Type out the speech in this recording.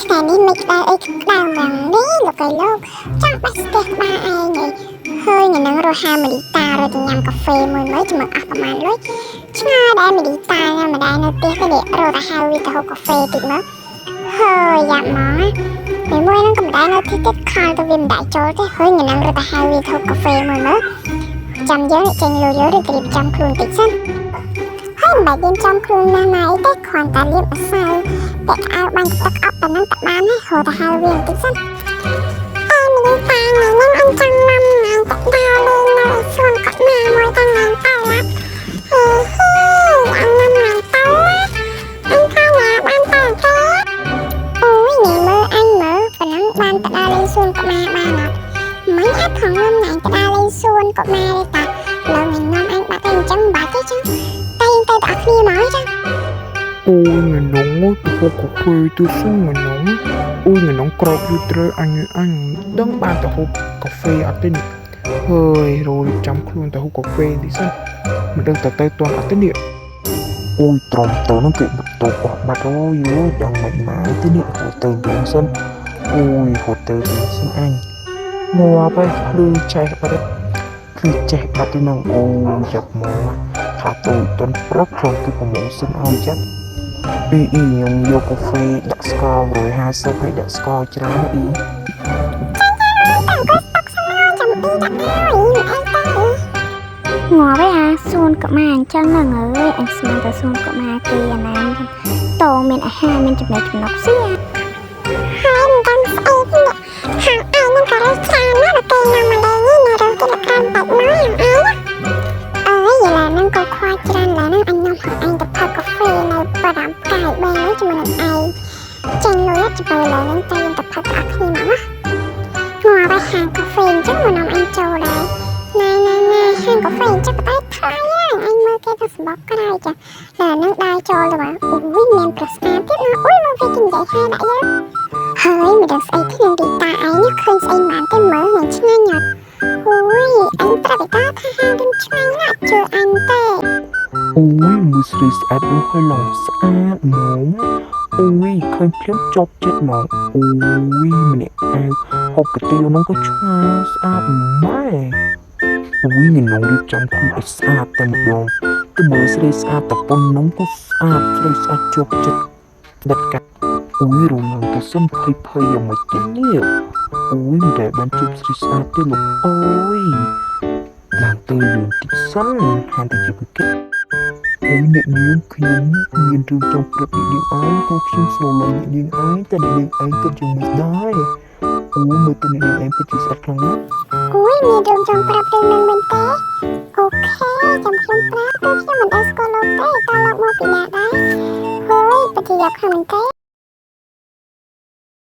ថ្ងៃនេះមិនក្តៅអីក្តៅហ្មងនេះលោកអើយលោកចង់បាច់ស្ទះក្បាលឯងហើយញ៉ាំរស់ហាមីឌីតារត់ញ៉ាំកាហ្វេមួយមើលជាមួយអស់ប្រហែលលុយឆ្ងល់ដែរមីឌីតាញ៉ាំម្ដាយនៅផ្ទះទៅនេះរត់ទៅហៅវាទៅហូបកាហ្វេតិចមើលហើយយ៉ាប់មកពេលមួយហ្នឹងក៏ម្ដាយនៅទីទៀតខលទៅវាមិនដាក់ចូលទេហើយញ៉ាំរត់ទៅហៅវាទៅហូបកាហ្វេមួយមើលចាំយើងចេញលុយឬត្រៀមចាំខ្លួនតិចសិនហើយមិនបាច់រៀបចំខ្លួនណាស់ណាអីទេគ្រាន់តែលាបម្សៅតែអើបាញ់ទឹកអប់តែនឹងតែបានហើយហៅទៅហៅវាបន្តិចសិនអើមីឌីតាញ៉ាំអញចង់ណាំណាំទឹកដោលេងនៅសួនកាត់ណាមួយតាំងឡើងទៅឡាប់អញណាំឡើងទៅអញថាញ៉ាំបានទៅទេអូយនេះមើលអញមើលប៉ុណ្ណឹងបានទៅដើរលេងសួនកាត់ណាបានអត់មិនអត់ផងខ្ញុំញ៉ាំទៅដើរលេងសួនកាត់ណាទេតាលើញ៉ាំអញបាត់តែអញ្ចឹងបាត់ទេចឹងតែយើងទៅដាក់គ្នាមកចឹងអូយងនងទៅហូបកាហ្វេទៅសឹងងនងអូយងនងក្រោកយូរត្រូវអញដឹងបានទៅហូបកាហ្វេអត់ទេនេះហើយរោចាំខ្លួនទៅហូបកាហ្វេនេះសិនមិនដឹងទៅទាន់អត់ទេនេះអូយត្រំទៅនឹងគេបន្ទប់អស់បាត់អូយយ៉ាងម៉េចមកទេនេះទៅវិញសិនអូយហូបទៅវិញសិនអញងាប់ហើយឬចេះបាត់គឺចេះបាត់ទីនឹងអូយ៉ាប់មកថាទៅតន់ប្រកក្នុងគឺប្រមូលសិនឲ្យចាត់ពីខ្ញុំយកកាហ្វេដាក់ស្ករ150ហើយដាក់ស្ករច្រើនអ៊ីងាប់ហើយអាសួនកម៉ាអញ្ចឹងហ្នឹងអើយអញស្មានតែសួនកម៉ាគេអាណាតោមានអាហារមានចំណុចស៊ីហើយមិនដឹងស្អីទេហាងអញនឹងក៏រកច្រើនណាស់តែញ៉ាំម្លេងនេះនៅរកទីលក្ខណៈបាច់មកយ៉ាងអីយឡានឹងក៏ខ្វល់ច្រើនឡើយហ្នឹងអញនាំអញទៅផឹកកាហ្វេនៅបារាំកាយបែរនេះជាមួយនឹងឯងចេញលុយទៅឡើយហ្នឹងតែយើងទៅផឹកអស់គ្នាមកណាមកទៅហាងកាហ្វេអញ្ចឹងមកនាំអញចូលដែរណែហាងកាហ្វេអញ្ចឹងតែថ្លៃហ្នឹងអញមើលគេទៅស្បកក្រោយចាឡើយហ្នឹងដើរចូលទៅមកអូយមានប្រសាទទៀតណាអូយមកវាគេនិយាយហើយដាក់យើងហើយមិនដឹងស្អីទេនឹងទីតាឯងឃើញស្អីបានទេមើលនឹងឆ្ងាញ់អត់អូយអញប្រាប់តាថាហាងនឹងឆ្ងាញ់ណាស់ជឿអញទេអូយមើលស្រីស្អាតដូចហើយឡងស្អាតហ្មងអូយឃើញភ្លាមចប់ចិត្តហ្មងអូយម្នាក់ឯងហូបកាទៀវហ្នឹងក៏ឆ្ងាញ់ស្អាតម៉ែអូយញ៉ាំរៀបចំខ្លួនឲ្យស្អាតតែម្ដងទៅមើលស្រីស្អាតតប៉ុណ្ណឹងក៏ស្អាតស្រីស្អាតជាប់ចិត្តដិតកាត់អូយរងនឹងទៅសិនភ័យយ៉ាងម៉េចទេនេះអូយមិនដែលបានជួបស្រីស្អាតទេលោកអូយឡើងទៅលឿនតិចសិនហានទៅជាពិកិតអូយអ្នកនាងខ្ញុំមានរឿងចង់ប្រាប់អ្នកនាងឯងព្រោះខ្ញុំស្រឡាញ់អ្នកនាងឯងតែអ្នកនាងឯងក៏ជាមិនដែរអូយមើលទៅអ្នកនាងឯងពិតជាស្អាតខ្លាំងណាស់អូយមានរឿងចង់ប្រាប់រឿងនឹងមែនទេអូខេចាំខ្ញុំប្រាប់ព្រោះខ្ញុំមិនដែលស្គាល់លោកទេតើលោកមកពីណាដែរហើយពិតជាយកខ្លាំងមែនទេ